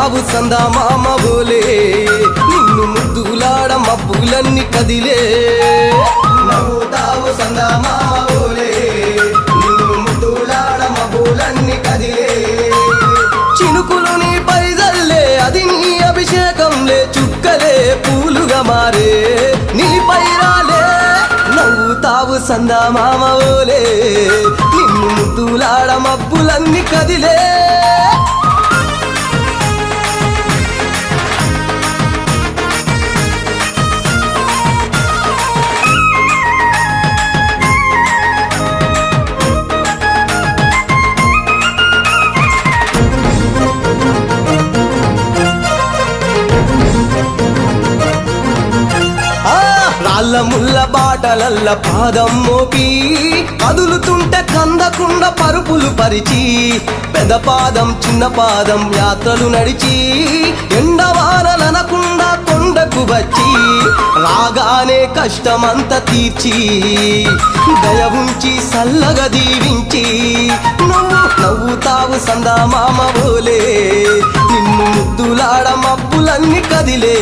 నవ్వుతావు సందమామ బోలే నిన్ను ముద్దులాడ మబ్బులన్నీ కదిలే నవ్వుతావు సందమామ బోలే నిన్ను ముద్దులాడ మబ్బులన్నీ కదిలే చినుకులు నీ పైదల్లే అది నీ అభిషేకంలే చుక్కలే పూలుగా మారే నీపై రాలే నవ్వుతావు సందమామ బోలే నిన్ను ముద్దులాడ మబ్బులన్నీ కదిలే రాళ్ళ ముళ్ళ బాటలల్ల పాదం మోపి కదులుతుంటే కందకుండా పరుపులు పరిచి పెద్ద పాదం చిన్న పాదం యాత్రలు నడిచి ఎండవానలనకుండా కొండకు వచ్చి రాగానే కష్టమంత తీర్చి దయ ఉంచి సల్లగా దీవించి నువ్వు నవ్వుతావు సందమామ బోలే నిన్ను ముద్దులాడ మబ్బులన్నీ కదిలే